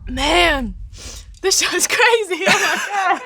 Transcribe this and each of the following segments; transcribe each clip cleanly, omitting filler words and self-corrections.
Man, this show's crazy. Oh my God.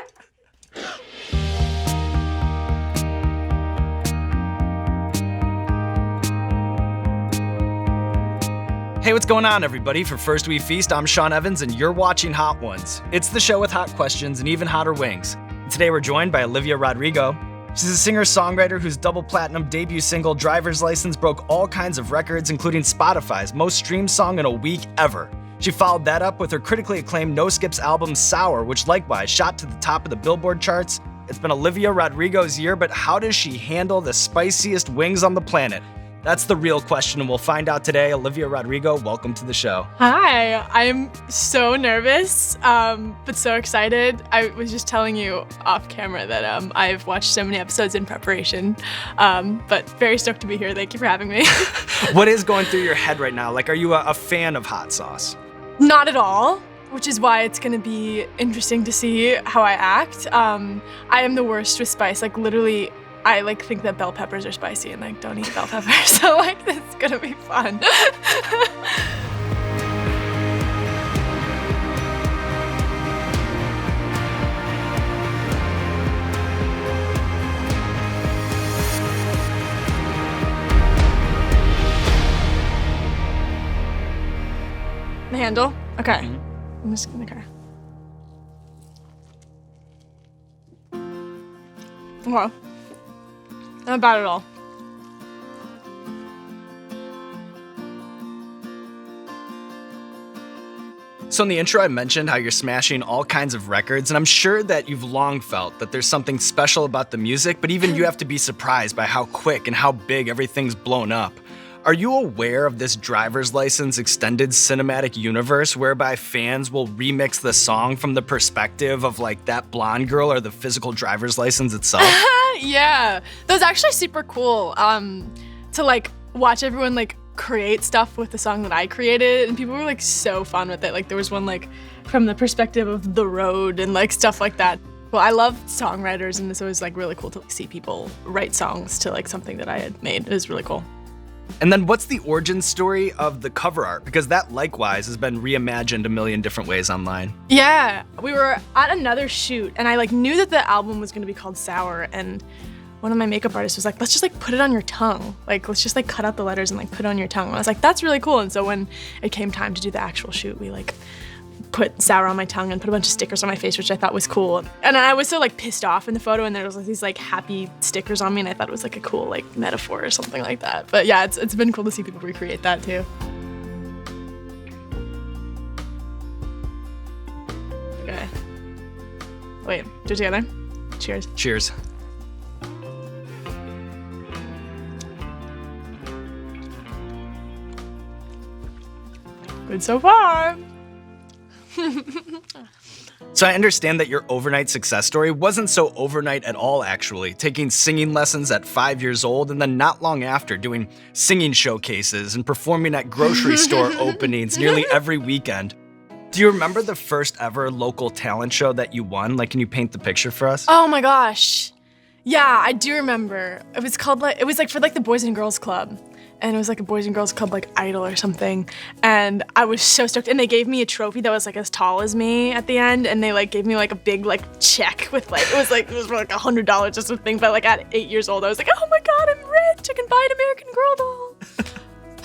Hey, what's going on, everybody? For First We Feast, I'm Sean Evans, and you're watching Hot Ones. It's the show with hot questions and even hotter wings. Today, we're joined by Olivia Rodrigo. She's a singer-songwriter whose double platinum debut single, Driver's License, broke all kinds of records, including Spotify's most streamed song in a week ever. She followed that up with her critically acclaimed No Skips album, Sour, which likewise shot to the top of the Billboard charts. It's been Olivia Rodrigo's year, but how does she handle the spiciest wings on the planet? That's the real question, and we'll find out today. Olivia Rodrigo, welcome to the show. Hi, I'm so nervous, but so excited. I was just telling you off camera that I've watched so many episodes in preparation, but very stoked to be here. Thank you for having me. What is going through your head right now? Like, are you a fan of hot sauce? Not at all, which is why it's gonna be interesting to see how I act. I am the worst with spice, like literally. I think that bell peppers are spicy and don't eat bell peppers, so it's gonna be fun. The handle? Okay. I'm just gonna okay. Well. Not bad at all. So in the intro, I mentioned how you're smashing all kinds of records, and I'm sure that you've long felt that there's something special about the music, but even you have to be surprised by how quick and how big everything's blown up. Are you aware of this Driver's License extended cinematic universe whereby fans will remix the song from the perspective of that blonde girl or the physical driver's license itself? Yeah, that was actually super cool to watch everyone create stuff with the song that I created, and people were so fun with it. There was one from the perspective of the road and stuff like that. Well, I love songwriters, and it's always really cool to see people write songs to something that I had made. It was really cool. And then what's the origin story of the cover art? Because that likewise has been reimagined a million different ways online. Yeah, we were at another shoot, and I knew that the album was gonna be called Sour, and one of my makeup artists was let's just put it on your tongue. Let's just cut out the letters and put it on your tongue. And I was like, that's really cool. And so when it came time to do the actual shoot, we put Sour on my tongue and put a bunch of stickers on my face, which I thought was cool. And I was so pissed off in the photo, and there was these happy stickers on me, and I thought it was a cool metaphor or something like that. But yeah, it's been cool to see people recreate that too. Okay. Wait, do it together. Cheers. Cheers. Good so far. So I understand that your overnight success story wasn't so overnight at all, actually, taking singing lessons at 5 years old and then not long after doing singing showcases and performing at grocery store openings nearly every weekend. Do you remember the first ever local talent show that you won? Can you paint the picture for us? Oh my gosh. Yeah, I do remember. It was called it was for the Boys and Girls Club. And it was a Boys and Girls Club Idol or something. And I was so stoked. And they gave me a trophy that was as tall as me at the end. And they gave me a big check with it was for $100 or something. But at 8 years old, I was oh my God, I'm rich. I can buy an American Girl doll.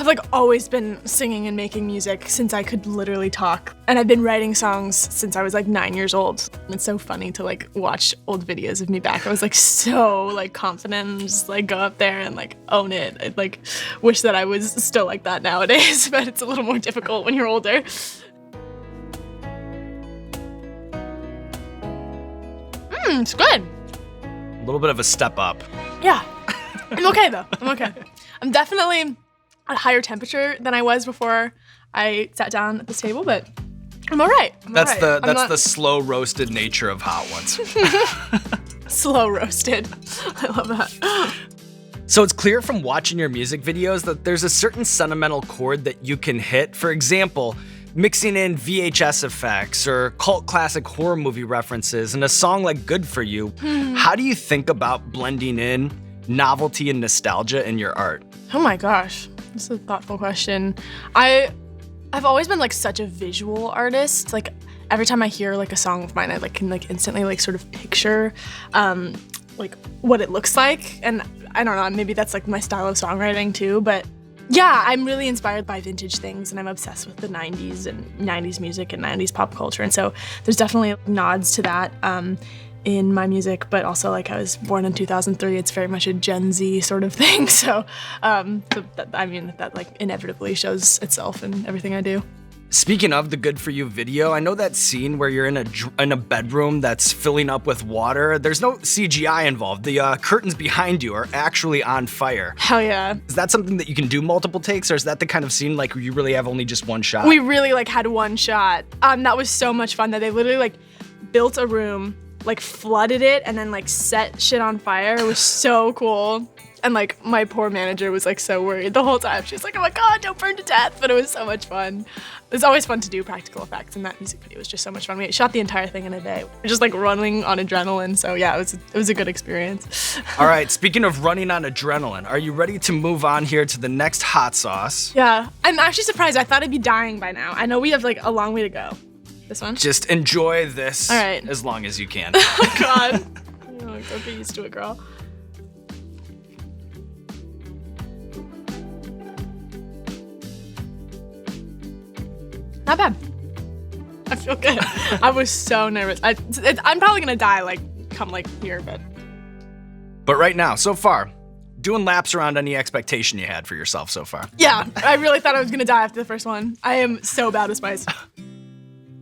I've always been singing and making music since I could literally talk. And I've been writing songs since I was 9 years old. It's so funny to watch old videos of me back. I was so confident and just go up there and own it. I wish that I was still like that nowadays, but it's a little more difficult when you're older. It's good. A little bit of a step up. Yeah. I'm okay though. I'm okay. I'm definitely at a higher temperature than I was before I sat down at this table, but I'm all right. That's the slow roasted nature of Hot Ones. Slow roasted. I love that. So it's clear from watching your music videos that there's a certain sentimental chord that you can hit. For example, mixing in VHS effects or cult classic horror movie references in a song like Good For You. How do you think about blending in novelty and nostalgia in your art? Oh my gosh, this is a thoughtful question. I I've always been like such a visual artist. Like every time I hear like a song of mine, I like can like instantly like sort of picture like what it looks like. And I don't know, maybe that's like my style of songwriting too, but yeah, I'm really inspired by vintage things and I'm obsessed with the 90s and 90s music and 90s pop culture. And so there's definitely nods to that in my music, but also like I was born in 2003, it's very much a Gen Z sort of thing. So, that like inevitably shows itself in everything I do. Speaking of the Good For You video, I know that scene where you're in a bedroom that's filling up with water. There's no CGI involved. The curtains behind you are actually on fire. Hell yeah. Is that something that you can do multiple takes, or is that the kind of scene like where you really have only just one shot? We really like had one shot. That was so much fun that they literally like built a room, like flooded it, and then like set shit on fire. It was so cool. And like my poor manager was like so worried the whole time. She was like, oh my God, don't burn to death. But it was so much fun. It's always fun to do practical effects, and that music video was just so much fun. We shot the entire thing in a day. We're just like running on adrenaline. So yeah, it was a good experience. All right, speaking of running on adrenaline, are you ready to move on here to the next hot sauce? Yeah, I'm actually surprised. I thought I'd be dying by now. I know we have like a long way to go. This one? Just enjoy this all right. as long as you can. Oh God. Don't get used to it, girl. Not bad. I feel good. I was so nervous. I'm probably gonna die like come like here, But right now, so far, doing laps around any expectation you had for yourself so far. Yeah, I really thought I was gonna die after the first one. I am so bad at spice.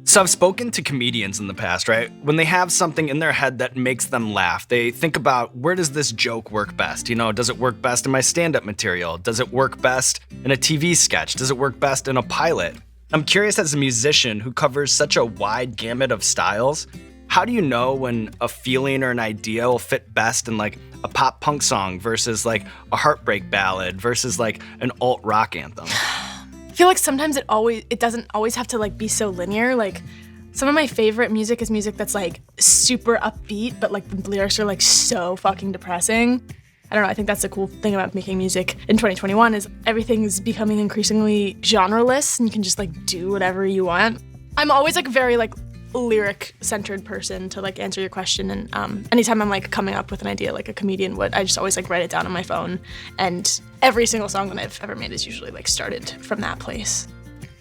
So I've spoken to comedians in the past, right? When they have something in their head that makes them laugh, they think about, where does this joke work best? You know, does it work best in my stand-up material? Does it work best in a TV sketch? Does it work best in a pilot? I'm curious, as a musician who covers such a wide gamut of styles, how do you know when a feeling or an idea will fit best in like a pop punk song versus like a heartbreak ballad versus like an alt rock anthem? I feel like sometimes it doesn't always have to like be so linear. Like some of my favorite music is music that's like super upbeat, but like the lyrics are like so fucking depressing. I don't know, I think that's the cool thing about making music in 2021 is everything is becoming increasingly genreless and you can just like do whatever you want. I'm always like very like lyric-centered person to like answer your question, and anytime I'm like coming up with an idea like a comedian would, I just always like write it down on my phone, and every single song that I've ever made is usually like started from that place.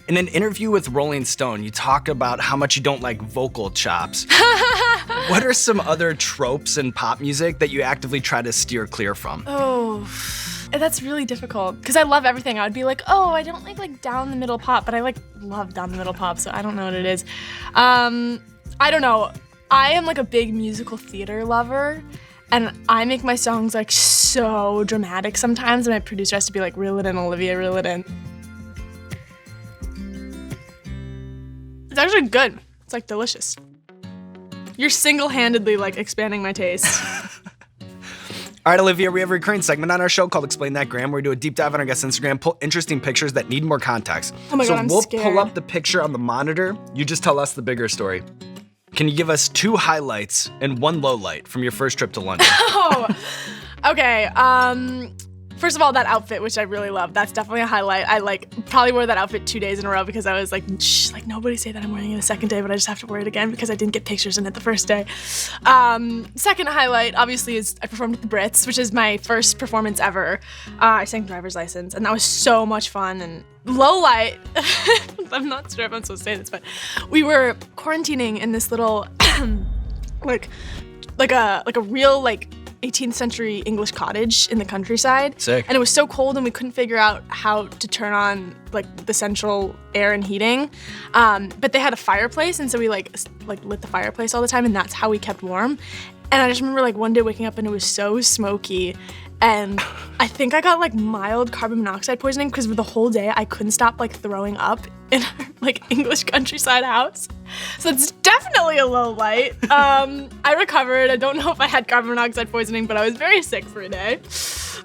In an interview with Rolling Stone, you talk about how much you don't like vocal chops. What are some other tropes in pop music that you actively try to steer clear from? Oh, that's really difficult because I love everything. I would be like, oh, I don't like down the middle pop, but I like love down the middle pop, so I don't know what it is. I don't know. I am like a big musical theater lover, and I make my songs like so dramatic sometimes, and my producer has to be like, reel it in, Olivia, reel it in. It's actually good. It's like delicious. You're single-handedly like expanding my taste. All right, Olivia, we have a recurring segment on our show called Explain That Gram, where we do a deep dive on our guest Instagram, pull interesting pictures that need more context. Oh my God, I'm scared. Pull up the picture on the monitor. You just tell us the bigger story. Can you give us 2 highlights and 1 lowlight from your first trip to London? Oh, okay. First of all, that outfit, which I really love, that's definitely a highlight. I like probably wore that outfit 2 days in a row because I was like, shh, like nobody say that I'm wearing it a second day, but I just have to wear it again because I didn't get pictures in it the first day. Second highlight, obviously, is I performed at the Brits, which is my first performance ever. I sang Driver's License, and that was so much fun. And low light, I'm not sure if I'm supposed to say this, but we were quarantining in this little, like a real 18th century English cottage in the countryside. Sick. And it was so cold and we couldn't figure out how to turn on the central air and heating. But they had a fireplace, and so we lit the fireplace all the time, and that's how we kept warm. And I just remember one day waking up and it was so smoky, and I think I got mild carbon monoxide poisoning because for the whole day I couldn't stop throwing up in our English countryside house. So it's definitely a low light. I recovered. I don't know if I had carbon monoxide poisoning, but I was very sick for a day.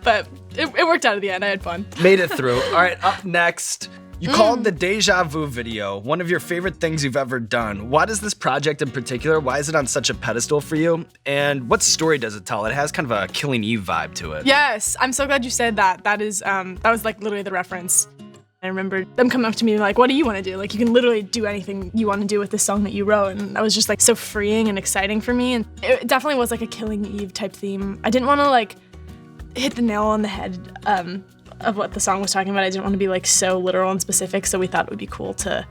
But it worked out at the end. I had fun. Made it through. All right, up next. You called the Deja Vu video one of your favorite things you've ever done. Why does this project in particular, why is it on such a pedestal for you? And what story does it tell? It has kind of a Killing Eve vibe to it. Yes, I'm so glad you said that. That was literally the reference. I remember them coming up to me like, what do you want to do? Like, you can literally do anything you want to do with this song that you wrote. And that was just like so freeing and exciting for me. And it definitely was like a Killing Eve type theme. I didn't want to like hit the nail on the head of what the song was talking about. I didn't want to be like so literal and specific. So we thought it would be cool to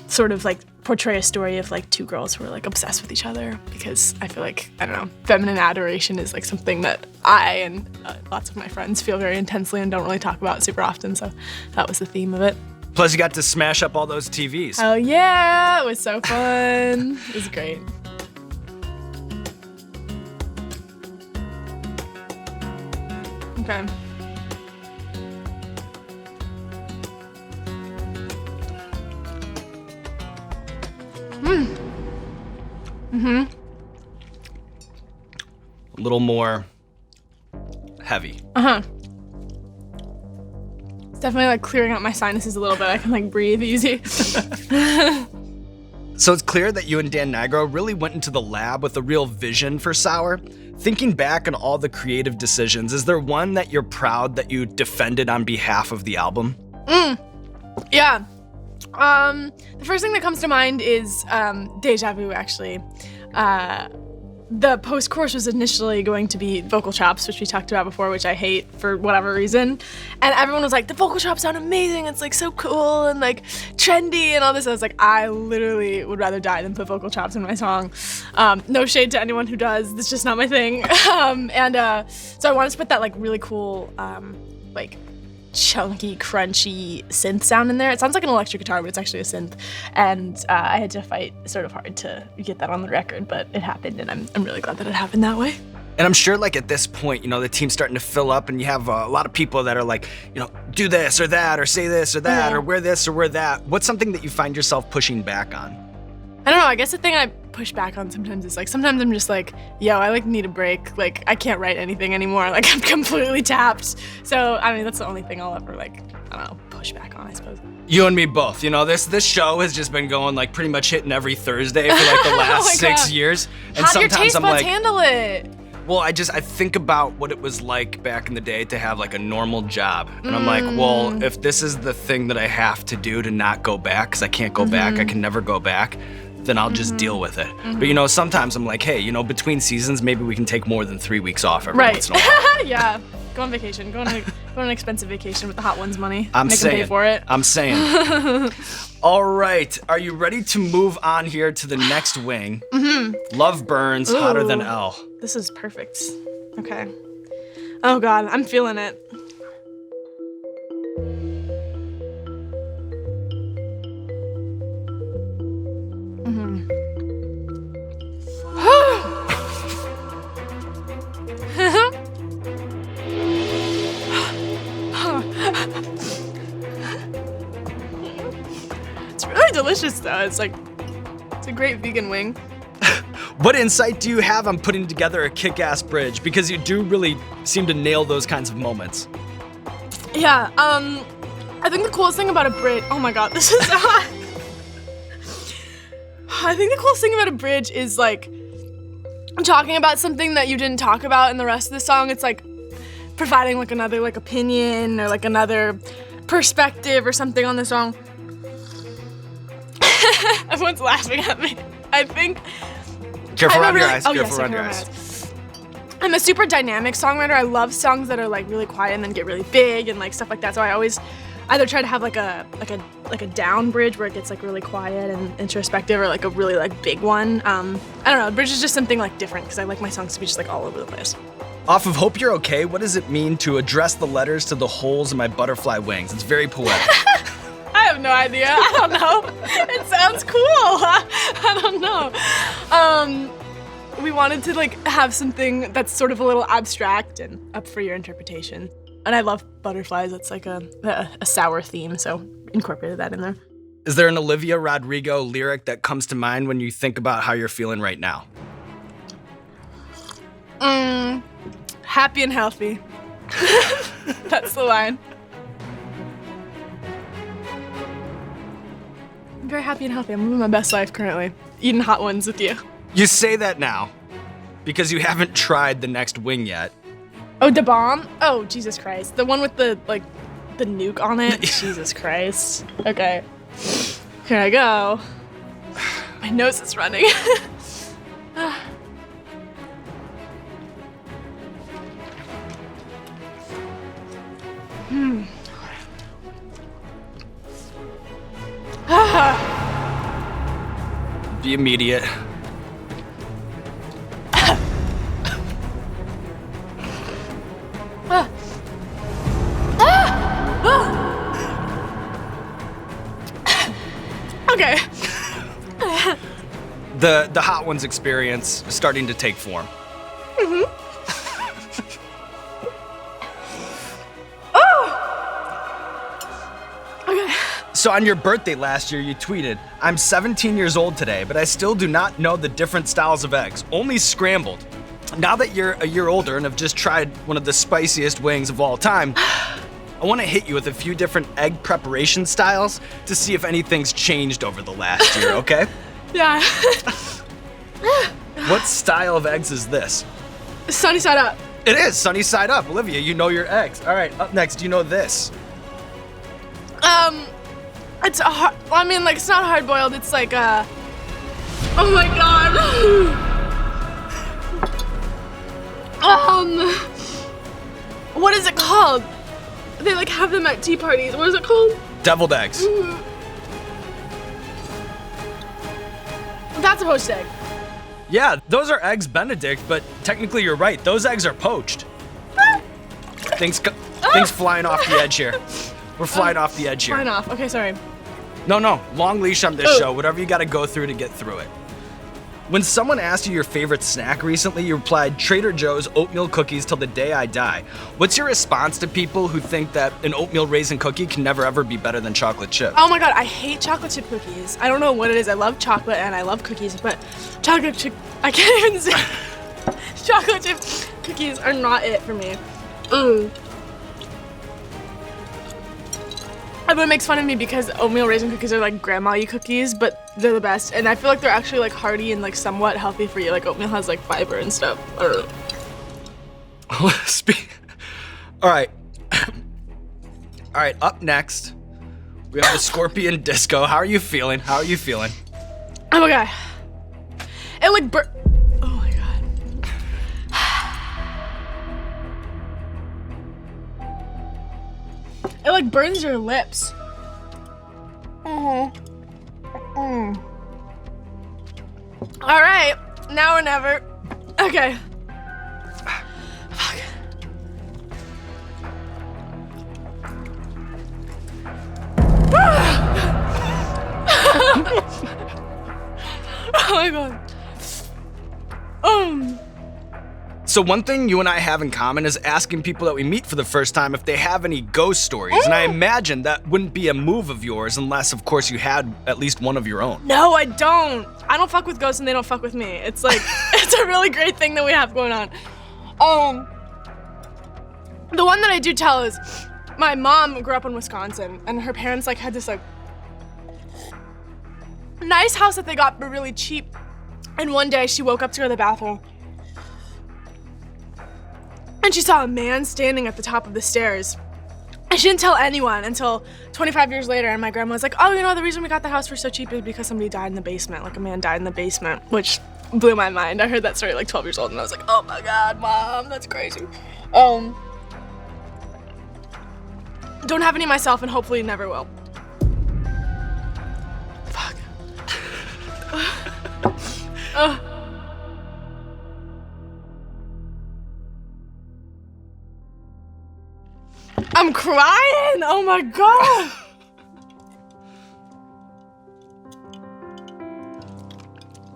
sort of like portray a story of like two girls who are like obsessed with each other, because I feel like, I don't know, feminine adoration is like something that I and lots of my friends feel very intensely and don't really talk about super often, so that was the theme of it. Plus you got to smash up all those TVs. Oh yeah, it was so fun. It was great. Okay. A little more heavy. It's definitely like clearing out my sinuses a little bit. I can like breathe easy. So it's clear that you and Dan Nigro really went into the lab with a real vision for Sour. Thinking back on all the creative decisions, is there one that you're proud that you defended on behalf of the album? Yeah. The first thing that comes to mind is Deja Vu, actually. The post-chorus was initially going to be vocal chops, which we talked about before, which I hate for whatever reason. And everyone was like, the vocal chops sound amazing, it's like so cool and like trendy and all this. I was like, I literally would rather die than put vocal chops in my song. No shade to anyone who does, it's just not my thing. So I wanted to put that like really cool, like chunky, crunchy synth sound in there. It sounds like an electric guitar, but it's actually a synth. And I had to fight sort of hard to get that on the record, but it happened, and I'm really glad that it happened that way. And I'm sure like at this point, you know, the team's starting to fill up and you have a lot of people that are like, you know, do this or that, or say this or that, or wear this or wear that. What's something that you find yourself pushing back on? I don't know, I guess the thing I push back on sometimes is like, sometimes I'm just like, yo, I like need a break. Like, I can't write anything anymore. Like, I'm completely tapped. So, I mean, that's the only thing I'll ever like, I don't know, push back on, I suppose. You and me both. You know, this show has just been going like pretty much hitting every Thursday for like the last 6 years. And How do your sometimes taste I'm buds like, handle it? well, I think about what it was like back in the day to have like a normal job. And I'm like, well, if this is the thing that I have to do to not go back, because I can't go back, I can never go back, then I'll just deal with it. But you know, sometimes I'm like, hey, you know, between seasons, maybe we can take more than 3 weeks off every once in a while. Yeah, go on vacation. Go on an expensive vacation with the Hot Ones money. I'm Make saying. them pay for it. I'm saying. All right, are you ready to move on here to the next wing? Love Burns, Hotter Than L. This is perfect. Okay. Oh God, I'm feeling it. It's really delicious though. It's a great vegan wing. What insight do you have on putting together a kick-ass bridge? Because you do really seem to nail those kinds of moments. Yeah, I think the coolest thing about a bridge, oh my God, this is, I think the coolest thing about a bridge is like, talking about something that you didn't talk about in the rest of the song. It's like providing like another like opinion or like another perspective or something on the song. Everyone's laughing at me. I think. Careful around your really, eyes. Oh, Careful yes, around your eyes. I'm a super dynamic songwriter. I love songs that are like really quiet and then get really big and like stuff like that. So I always either try to have like a down bridge where it gets like really quiet and introspective, or like a really like big one. I don't know. A bridge is just something like different because I like my songs to be just like all over the place. Off of Hope You're Okay, what does it mean to address the letters to the holes in my butterfly wings? It's very poetic. I have no idea. I don't know. It sounds cool. I don't know. We wanted to like have something that's sort of a little abstract and up for your interpretation. And I love butterflies. It's like a sour theme, so incorporated that in there. Is there an Olivia Rodrigo lyric that comes to mind when you think about how you're feeling right now? Happy and healthy. That's the line. I'm very happy and healthy. I'm living my best life currently. Eating Hot Ones with you. You say that now because you haven't tried the next wing yet. Oh, Da Bomb? Oh, Jesus Christ. The one with the, like, the nuke on it. Jesus Christ. Okay. Here I go. My nose is running. Be immediate. Okay. The Hot Ones experience is starting to take form. Okay. So on your birthday last year, you tweeted, "I'm 17 years old today, but I still do not know the different styles of eggs, only scrambled. Now that you're a year older and have just tried one of the spiciest wings of all time, I want to hit you with a few different egg preparation styles to see if anything's changed over the last year, okay?" Yeah. What style of eggs is this? Sunny side up. It is sunny side up. Olivia, you know your eggs. All right, up next, do you know this? It's it's not hard boiled. It's like oh my god. What is it called? They like have them at tea parties. What is it called? Deviled eggs. That's a poached egg. Yeah, those are eggs Benedict, but technically you're right. Those eggs are poached. Things flying off the edge here. We're flying off the edge here. Flying off. Okay, sorry. No, long leash on this show. Whatever you got to go through to get through it. When someone asked you your favorite snack recently, you replied, "Trader Joe's oatmeal cookies till the day I die." What's your response to people who think that an oatmeal raisin cookie can never ever be better than chocolate chip? Oh my god, I hate chocolate chip cookies. I don't know what it is. I love chocolate and I love cookies, but chocolate chip, I can't even say. Chocolate chip cookies are not it for me. Everyone makes fun of me because oatmeal raisin cookies are like grandma-y cookies, but they're the best. And I feel like they're actually like hearty and like somewhat healthy for you. Like oatmeal has like fiber and stuff. I don't know. All right. All right, up next, we have the Scorpion Disco. How are you feeling? Oh my god. It like oh my god. It like burns your lips. All right, now or never. Okay. Fuck. Oh my god. So one thing you and I have in common is asking people that we meet for the first time if they have any ghost stories. And I imagine that wouldn't be a move of yours unless, of course, you had at least one of your own. No, I don't. I don't fuck with ghosts and they don't fuck with me. It's like, it's a really great thing that we have going on. The one that I do tell is my mom grew up in Wisconsin and her parents like had this like nice house that they got for really cheap. And one day she woke up to go to the bathroom and she saw a man standing at the top of the stairs. And she didn't tell anyone until 25 years later, and my grandma was like, "Oh, you know, the reason we got the house for so cheap is because somebody died in the basement. Like a man died in the basement," which blew my mind. I heard that story like 12 years old and I was like, "Oh my god, Mom, that's crazy." Don't have any myself and hopefully never will. Fuck. I'm crying! Oh my god!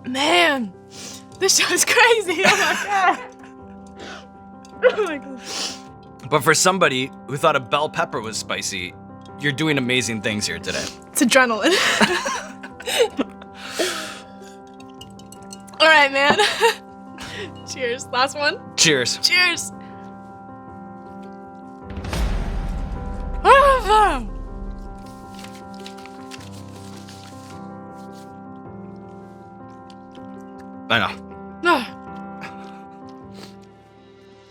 Man, this show's crazy. Oh my god. Oh my god. But for somebody who thought a bell pepper was spicy, you're doing amazing things here today. It's adrenaline. All right, man. Cheers. Last one. Cheers. Cheers. I know.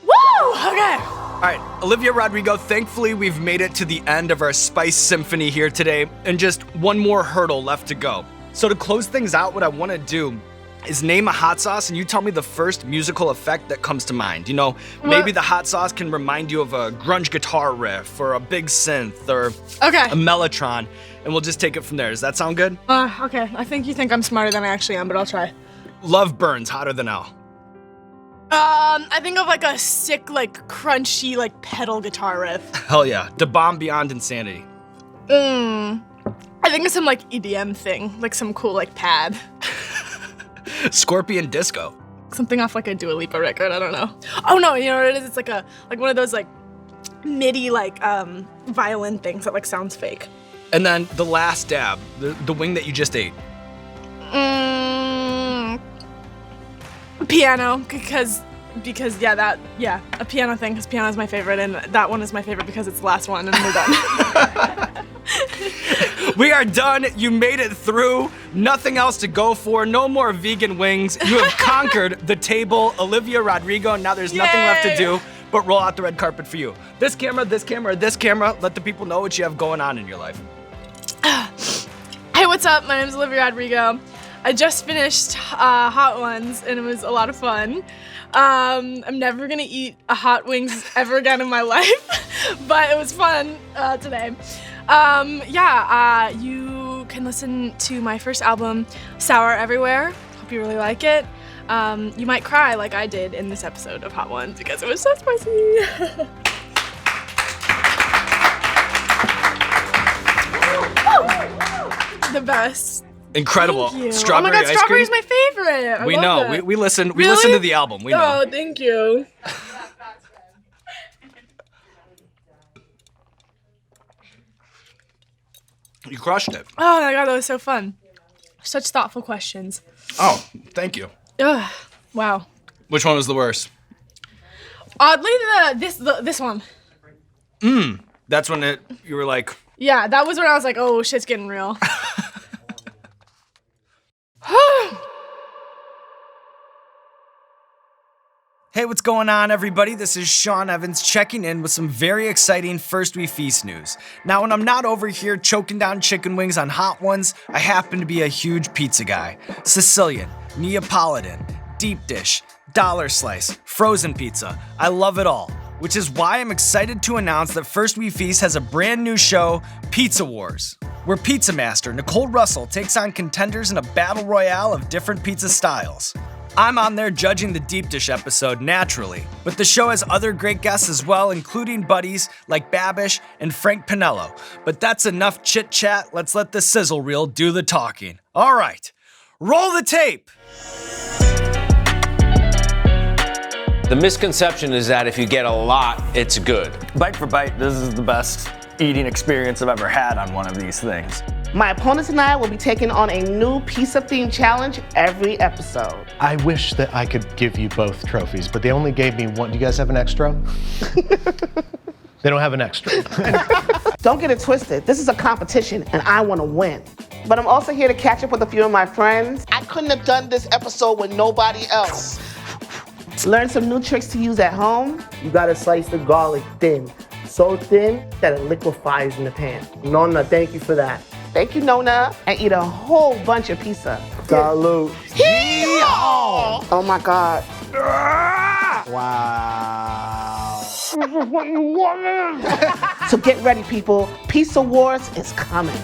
Woo! Okay. All right, Olivia Rodrigo, thankfully we've made it to the end of our Spice Symphony here today, and just one more hurdle left to go. So to close things out, what I want to do is name a hot sauce, and you tell me the first musical effect that comes to mind. You know, maybe the hot sauce can remind you of a grunge guitar riff, or a big synth, or a mellotron, and we'll just take it from there. Does that sound good? Okay. I think you think I'm smarter than I actually am, but I'll try. Love burns hotter than hell. I think of like a sick, like crunchy, like pedal guitar riff. Hell yeah. The bomb beyond insanity. I think of some like EDM thing, like some cool like pad. Scorpion disco. Something off like a Dua Lipa record, I don't know. Oh no, you know what it is? It's like one of those like MIDI like violin things that like sounds fake. And then the last dab, the wing that you just ate. Piano, because a piano thing, because piano is my favorite, and that one is my favorite because it's the last one, and we're done. We are done. You made it through. Nothing else to go for. No more vegan wings. You have conquered the table, Olivia Rodrigo. Now there's nothing left to do but roll out the red carpet for you. This camera, this camera, this camera. Let the people know what you have going on in your life. Hey, what's up? My name's Olivia Rodrigo. I just finished Hot Ones, and it was a lot of fun. I'm never gonna eat a hot wings ever again in my life, but it was fun today. You can listen to my first album, Sour Everywhere. Hope you really like it. You might cry like I did in this episode of Hot Ones because it was so spicy. The best. Incredible. Thank you. Strawberry oh my god, ice strawberry's cream? my favorite. I We love know. that. We listened. We Really? listened to the album. We know. Oh, thank you. You crushed it. Oh my god, that was so fun. Such thoughtful questions. Oh, thank you. Ugh, wow. Which one was the worst? Oddly, this one. That's when you were like, Yeah, that was when I was like, oh, shit's getting real. Hey, what's going on, everybody? This is Sean Evans checking in with some very exciting First We Feast news. Now, when I'm not over here choking down chicken wings on Hot Ones, I happen to be a huge pizza guy. Sicilian, Neapolitan, deep dish, dollar slice, frozen pizza. I love it all, which is why I'm excited to announce that First We Feast has a brand new show, Pizza Wars, where pizza master Nicole Russell takes on contenders in a battle royale of different pizza styles. I'm on there judging the deep dish episode naturally, but the show has other great guests as well, including buddies like Babish and Frank Pinello. But that's enough chit chat. Let's let the sizzle reel do the talking. All right, roll the tape. The misconception is that if you get a lot, it's good. Bite for bite, this is the best eating experience I've ever had on one of these things. My opponents and I will be taking on a new pizza-themed challenge every episode. I wish that I could give you both trophies, but they only gave me one. Do you guys have an extra? They don't have an extra. Don't get it twisted. This is a competition, and I want to win. But I'm also here to catch up with a few of my friends. I couldn't have done this episode with nobody else. Learn some new tricks to use at home. You gotta slice the garlic thin. So thin that it liquefies in the pan. Nona, thank you for that. Thank you, Nona. And eat a whole bunch of pizza. Salute. Oh my God. Wow. This is what you wanted. So get ready, people. Pizza Wars is coming.